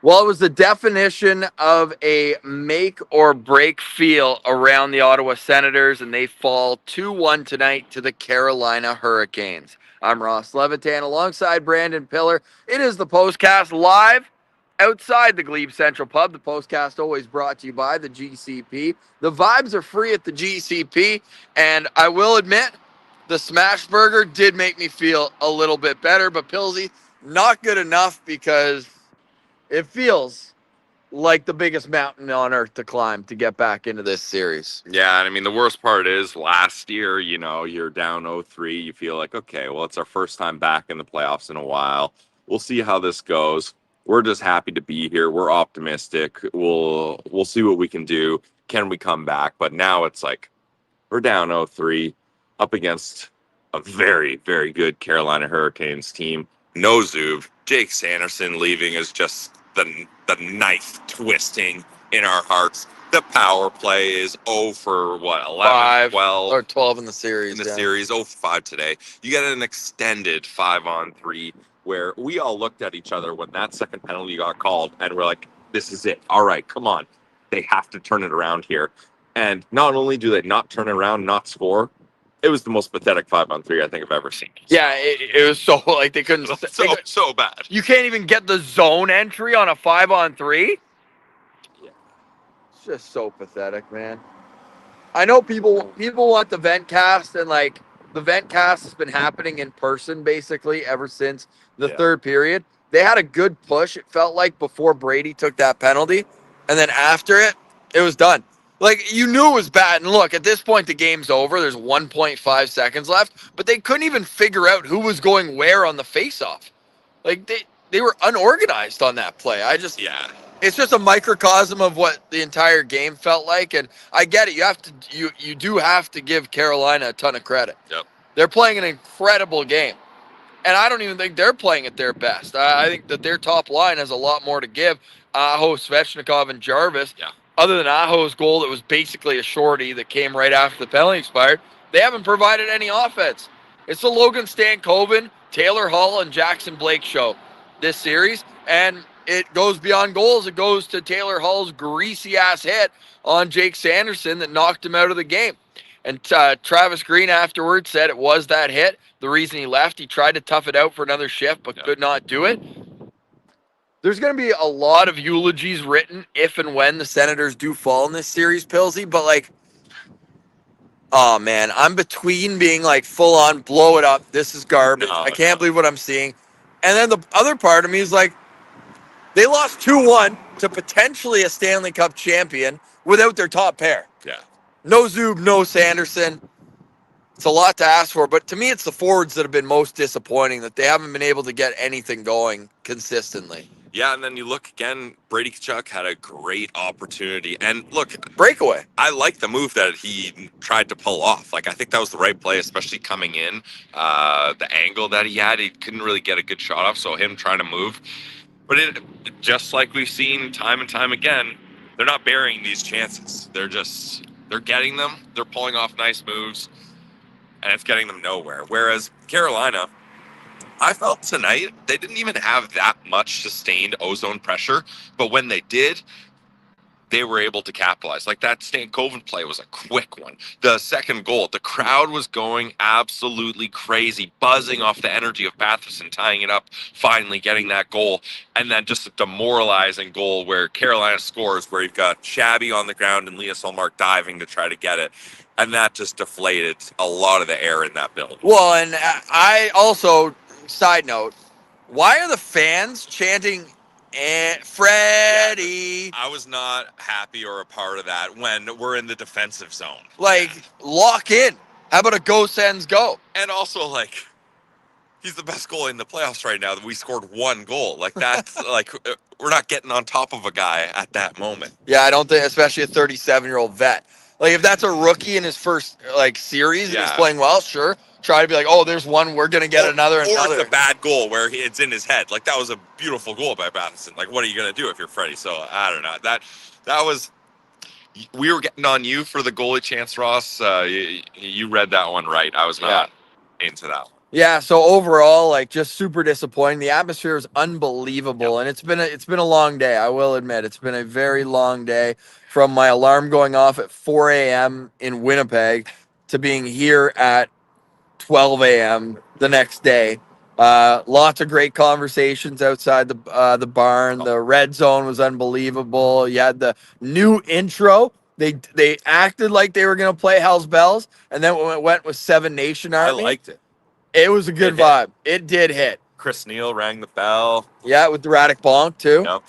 Well, it was the definition of a make or break feel around the Ottawa Senators, and they fall 2-1 tonight to the Carolina Hurricanes. I'm Ross Levitan alongside Brandon Piller. It is the postcast live outside the Glebe Central Pub. The postcast always brought to you by the GCP. The vibes are free at the GCP, and I will admit, the smash burger did make me feel a little bit better, but Pillsy, not good enough because it feels like the biggest mountain on earth to climb to get back into this series. Yeah, and I mean, the worst part is last year, you're down 0-3. You feel like, okay, well, it's our first time back in the playoffs in a while. We'll see how this goes. We're just happy to be here. We're optimistic. We'll see what we can do. Can we come back? But now it's like we're down 0-3 up against a very, very good Carolina Hurricanes team. No Zub. Jake Sanderson leaving is just the knife twisting in our hearts. The power play is 0 for what, 11, Five 12 or 12 in the series. in the series, 0 for 5 today. You get an extended 5-on-3 where we all looked at each other when that second penalty got called and we're like, this is it. All right, come on. They have to turn it around here. And not only do they not turn it around, not score, it was the most pathetic 5-on-3 I think I've ever seen. Yeah, it was so like they couldn't. So bad. You can't even get the zone entry on a 5-on-3. Yeah. It's just so pathetic, man. I know people want the vent cast, and like the vent cast has been happening in person basically ever since the third period. They had a good push, it felt like, before Brady took that penalty, and then after it, it was done. Like, you knew it was bad. And look, at this point, the game's over. There's 1.5 seconds left, but they couldn't even figure out who was going where on the faceoff. Like, they were unorganized on that play. Yeah. It's just a microcosm of what the entire game felt like. And I get it. You do have to give Carolina a ton of credit. Yep. They're playing an incredible game. And I don't even think they're playing at their best. I think that their top line has a lot more to give. Aho, Svechnikov, and Jarvis. Yeah. Other than Aho's goal that was basically a shorty that came right after the penalty expired, they haven't provided any offense. It's the Logan Stankoven, Taylor Hall, and Jackson Blake show this series. And it goes beyond goals. It goes to Taylor Hall's greasy-ass hit on Jake Sanderson that knocked him out of the game. And Travis Green afterwards said it was that hit. The reason he left, he tried to tough it out for another shift, but could not do it. There's going to be a lot of eulogies written if and when the Senators do fall in this series, Pilsy. But, like, oh, man, I'm between being, like, full-on blow it up. This is garbage. I can't believe what I'm seeing. And then the other part of me is like, they lost 2-1 to potentially a Stanley Cup champion without their top pair. Yeah. No Zub, no Sanderson. It's a lot to ask for, but to me, it's the forwards that have been most disappointing, that they haven't been able to get anything going consistently. Yeah, and then you look again, Brady Tkachuk had a great opportunity. And look, breakaway. I like the move that he tried to pull off. Like, I think that was the right play, especially coming in. The angle that he had, he couldn't really get a good shot off, so him trying to move. But just like we've seen time and time again, they're not burying these chances. They're getting them. They're pulling off nice moves, and it's getting them nowhere. Whereas Carolina, I felt tonight they didn't even have that much sustained ozone pressure, but when they did, they were able to capitalize. Like that Stankoven play was a quick one. The second goal, the crowd was going absolutely crazy, buzzing off the energy of Batherson tying it up, finally getting that goal. And then just a demoralizing goal where Carolina scores, where you've got Shabby on the ground and Leah Solmark diving to try to get it. And that just deflated a lot of the air in that building. Well, and I also, side note, why are the fans chanting Freddie? Yeah, I was not happy or a part of that when we're in the defensive zone. Like, lock in. How about a go, Sens, go? And also, like, he's the best goalie in the playoffs right now. We scored one goal. Like, that's, like, we're not getting on top of a guy at that moment. Yeah, I don't think, especially a 37-year-old vet. Like, if that's a rookie in his first, like, series and he's playing well, sure. Try to be like, oh, there's one, we're going to get another. Or it's a bad goal where it's in his head. Like, that was a beautiful goal by Batherson. Like, what are you going to do if you're Freddie? So, I don't know. That was, we were getting on you for the goalie chance, Ross. You read that one right. I was not into that one. Yeah, so overall, like, just super disappointing. The atmosphere is unbelievable, Yep. and it's been a long day. I will admit, it's been a very long day from my alarm going off at 4 a.m. in Winnipeg to being here at 12 a.m. the next day. Lots of great conversations outside the barn. The red zone was unbelievable. You had the new intro. They acted like they were gonna play Hell's Bells, and then when it went with Seven Nation I Army, liked it. it was a good It hit. vibe. It did hit. Chris Neal rang the bell. Yeah, with the Radic Bonk too. Yep.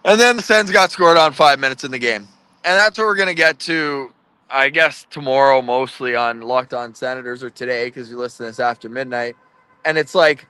And then the Sens got scored on 5 minutes in the game. And that's what we're going to get to, I guess, tomorrow, mostly on Locked On Senators, or today, because you listen to this after midnight. And it's like,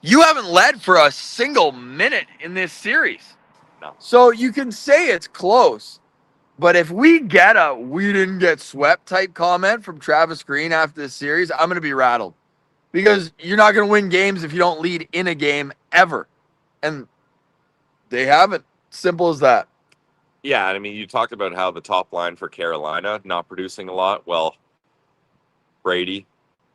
you haven't led for a single minute in this series. No. So you can say it's close. But if we get a "we didn't get swept" type comment from Travis Green after this series, I'm going to be rattled. Because you're not going to win games if you don't lead in a game ever. And they haven't. Simple as that. Yeah, I mean, you talked about how the top line for Carolina not producing a lot. Well, Brady,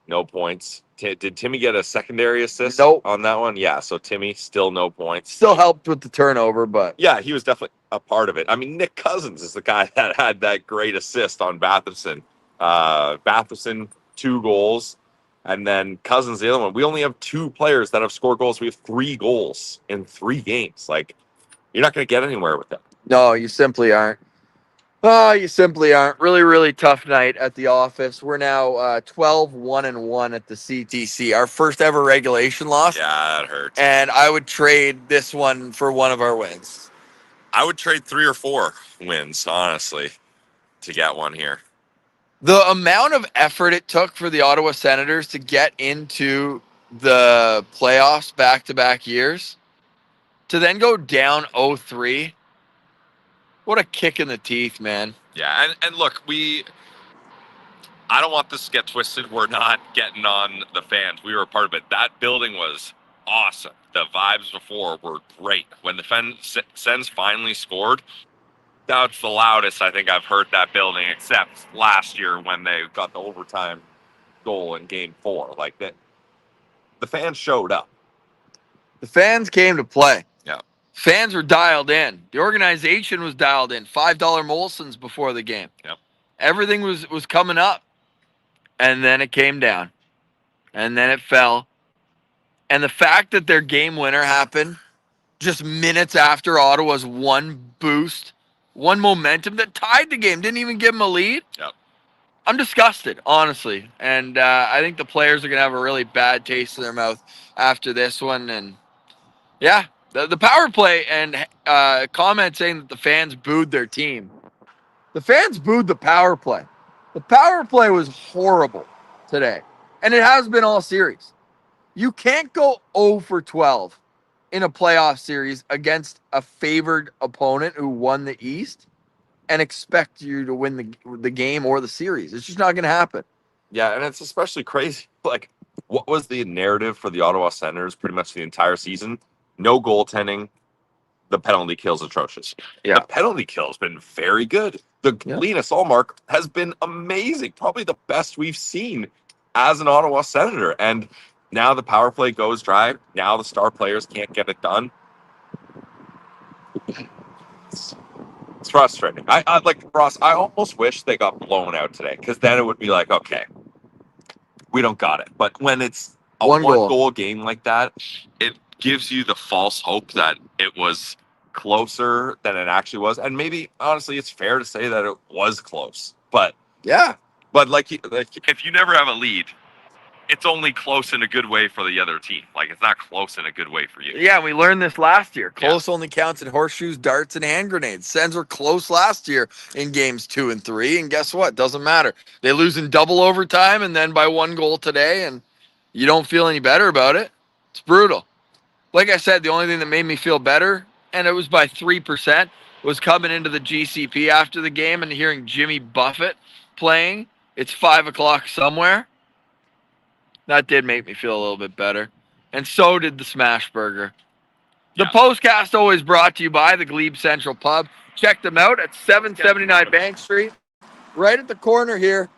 no points. Did Timmy get a secondary assist Nope. on that one? Yeah, so Timmy, still no points. Still helped with the turnover, but Yeah, he was definitely a part of it. I mean, Nick Cousins is the guy that had that great assist on Batherson. Batherson, 2 goals, and then Cousins, the other one. We only have 2 players that have scored goals. We have 3 goals in 3 games. Like, you're not going to get anywhere with that. no, you simply aren't. Oh, you simply aren't. Really, really tough night at the office. We're now 12-1-1 at the CTC. Our first ever regulation loss. Yeah, that hurts. And I would trade this one for one of our wins. I would trade 3 or 4 wins, honestly, to get one here. The amount of effort it took for the Ottawa Senators to get into the playoffs back-to-back years, to then go down 0-3, what a kick in the teeth, man. Yeah, and look, I don't want this to get twisted. We're not getting on the fans. We were a part of it. That building was awesome. The vibes before were great. When the Sens finally scored, that's the loudest I think I've heard that building, except last year when they got the overtime goal in Game 4. Like that, the fans showed up. The fans came to play. Yeah. Fans were dialed in. The organization was dialed in. $5 Molsons before the game. Yep. Everything was coming up. And then it came down. And then it fell. And the fact that their game winner happened just minutes after Ottawa's one boost, one momentum that tied the game, didn't even give them a lead. Yep. I'm disgusted, honestly. And I think the players are going to have a really bad taste in their mouth after this one. And yeah, the power play and comment saying that the fans booed their team. The fans booed the power play. The power play was horrible today. And it has been all series. You can't go 0 for 12 in a playoff series against a favored opponent who won the East and expect you to win the game or the series. It's just not going to happen. Yeah, and it's especially crazy. Like, what was the narrative for the Ottawa Senators pretty much the entire season? No goaltending. The penalty kill's atrocious. Yeah. The penalty kill's been very good. The Linus Ullmark has been amazing. Probably the best we've seen as an Ottawa Senator. And now the power play goes dry. Now the star players can't get it done. It's frustrating. I like Ross. I almost wish they got blown out today, because then it would be like, okay, we don't got it. But when it's a one goal game like that, it gives you the false hope that it was closer than it actually was. And maybe honestly, it's fair to say that it was close. But yeah, but like if you never have a lead, it's only close in a good way for the other team. Like, it's not close in a good way for you. Yeah, we learned this last year. Close only counts in horseshoes, darts, and hand grenades. Sens were close last year in games 2 and 3, and guess what? Doesn't matter. They lose in double overtime and then by 1 goal today, and you don't feel any better about it. It's brutal. Like I said, the only thing that made me feel better, and it was by 3%, was coming into the GCP after the game and hearing Jimmy Buffett playing. It's 5 o'clock somewhere. That did make me feel a little bit better. And so did the Smash Burger. The postcast always brought to you by the Glebe Central Pub. Check them out at 779 Bank Street. Right at the corner here.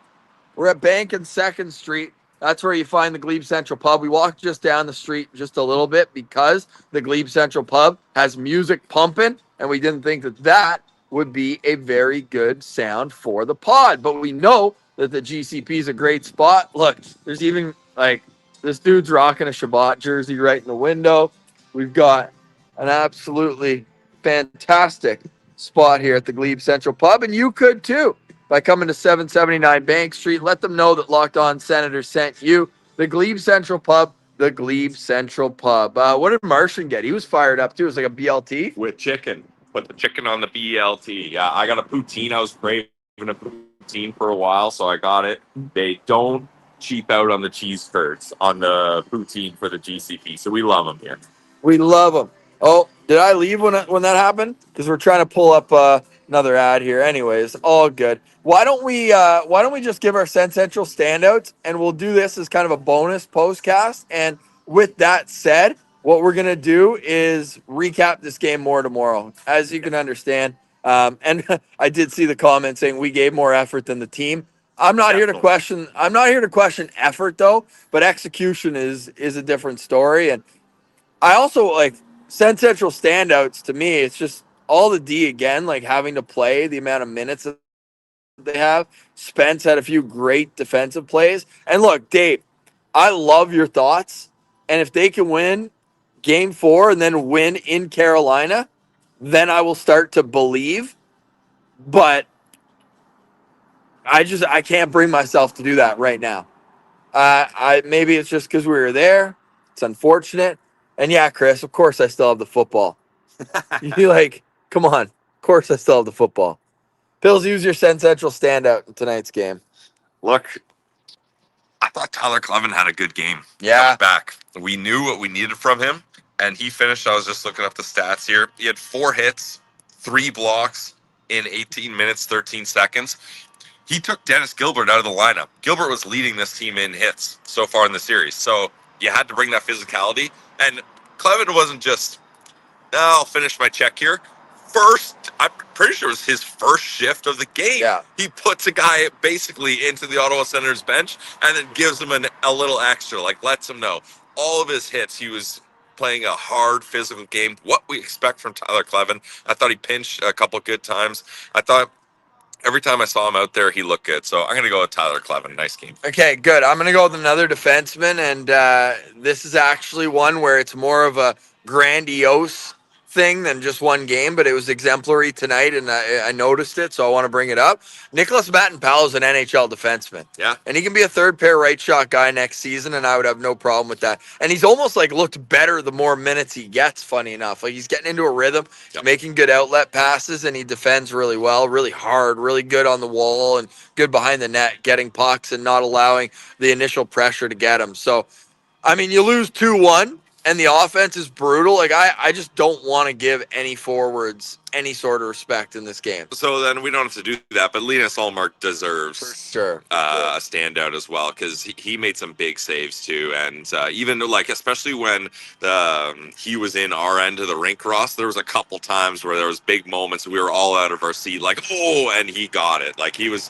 We're at Bank and 2nd Street. that's where you find the Glebe Central Pub. We walked just down the street just a little bit because the Glebe Central Pub has music pumping, and we didn't think that would be a very good sound for the pod. But we know that the GCP is a great spot. Look, there's even like this dude's rocking a Shabbat jersey right in the window. We've got an absolutely fantastic spot here at the Glebe Central Pub, and you could too by coming to 779 Bank Street. Let them know that Locked On Senators sent you. The Glebe Central Pub, the Glebe Central Pub. What did Martian get? He was fired up too. It was like a BLT. With chicken. Put the chicken on the BLT. Yeah, I got a poutine. I was craving a poutine for a while, so I got it. They don't cheap out on the cheese curds on the poutine for the GCP, so we love them here. We love them. Oh, did I leave when that happened? Because we're trying to pull up another ad here. Anyways, all good. Why don't we just give our Sen Central standouts, and we'll do this as kind of a bonus postcast. And with that said, what we're gonna do is recap this game more tomorrow, as you can understand. And I did see the comment saying we gave more effort than the team. I'm not here to question. I'm not here to question effort though, but execution is a different story. And I also like Sen Central standouts to me. It's just all the D again, like having to play the amount of minutes that they have. Spence had a few great defensive plays. And look, Dave, I love your thoughts. And if they can win game 4 and then win in Carolina, then I will start to believe. But I can't bring myself to do that right now. I maybe it's just because we were there. It's unfortunate. And yeah, Chris, of course I still have the football. You like, come on. Of course I still have the football. Pills, use your Sen Central standout in tonight's game. Look, I thought Tyler Clevin had a good game. Yeah. Coming back. We knew what we needed from him, and he finished. I was just looking up the stats here. He had 4 hits, 3 blocks in 18 minutes, 13 seconds. He took Dennis Gilbert out of the lineup. Gilbert was leading this team in hits so far in the series. So you had to bring that physicality. And Clevin wasn't just, I'll finish my check here. I'm pretty sure it was his first shift of the game. Yeah. He puts a guy basically into the Ottawa Senators bench and then gives him a little extra, like lets him know. All of his hits, he was playing a hard physical game. What we expect from Tyler Clevin. I thought he pinched a couple good times. I thought every time I saw him out there, he looked good. So I'm going to go with Tyler Clevin. Nice game. Okay, good. I'm going to go with another defenseman, and this is actually one where it's more of a grandiose thing than just one game, but it was exemplary tonight, and I noticed it, so I want to bring it up. Nicholas Matten-Powell is an NHL defenseman. Yeah. And he can be a third pair right shot guy next season, and I would have no problem with that. And he's almost like looked better the more minutes he gets, funny enough. Like he's getting into a rhythm, making good outlet passes, and he defends really well, really hard, really good on the wall, and good behind the net, getting pucks and not allowing the initial pressure to get him. So, I mean, you lose 2-1. And the offense is brutal. Like, I just don't want to give any forwards any sort of respect in this game. So then we don't have to do that, but Linus Ullmark deserves a standout as well because he made some big saves too. And even like, especially when he was in our end of the rink, Ross, there was a couple times where there was big moments. We were all out of our seat, like, oh, and he got it. Like he was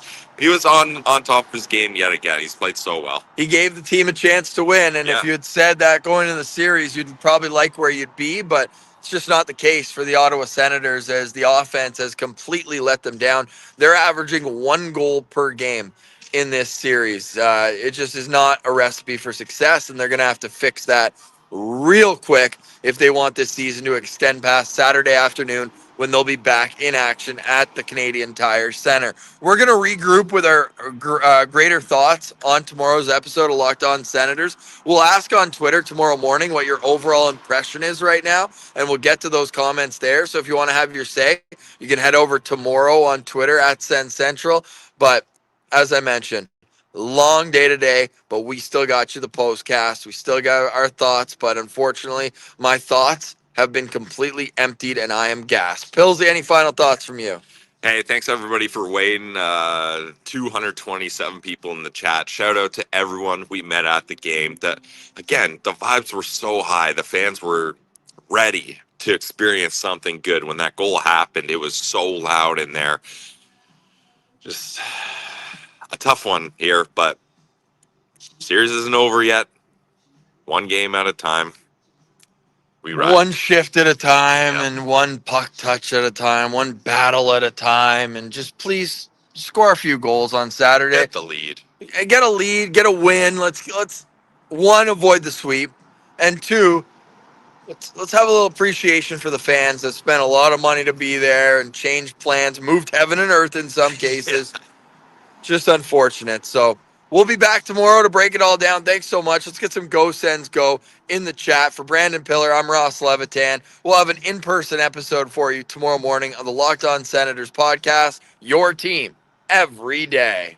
on top of his game yet again. He's played so well. He gave the team a chance to win. And if you had said that going into the series, you'd probably like where you'd be, but it's just not the case for the Ottawa Senators as the offense has completely let them down. They're averaging 1 goal per game in this series. It just is not a recipe for success, and they're going to have to fix that real quick if they want this season to extend past Saturday afternoon when they'll be back in action at the Canadian Tire Center. We're going to regroup with our greater thoughts on tomorrow's episode of Locked On Senators. We'll ask on Twitter tomorrow morning what your overall impression is right now, and we'll get to those comments there. So if you want to have your say, you can head over tomorrow on Twitter at Sen Central. But as I mentioned, long day today, but we still got you the postcast. We still got our thoughts, but unfortunately, my thoughts have been completely emptied and I am gassed. Pillsy, any final thoughts from you? Hey, thanks everybody for waiting. 227 people in the chat. Shout out to everyone we met at the game. Again, the vibes were so high. The fans were ready to experience something good. When that goal happened, it was so loud in there. Just a tough one here, but Series isn't over yet. One game at a time. We ride. One shift at a time, Yep. and one puck touch at a time, one battle at a time, and just please score a few goals on Saturday. Get the lead. Get a lead, get a win. Let's one, avoid the sweep, and two, let's have a little appreciation for the fans that spent a lot of money to be there and changed plans, moved heaven and earth in some cases. Just unfortunate. So we'll be back tomorrow to break it all down. Thanks so much. Let's get some Go Sens Go in the chat. For Brandon Piller, I'm Ross Levitan. We'll have an in-person episode for you tomorrow morning on the Locked On Senators podcast. Your team every day.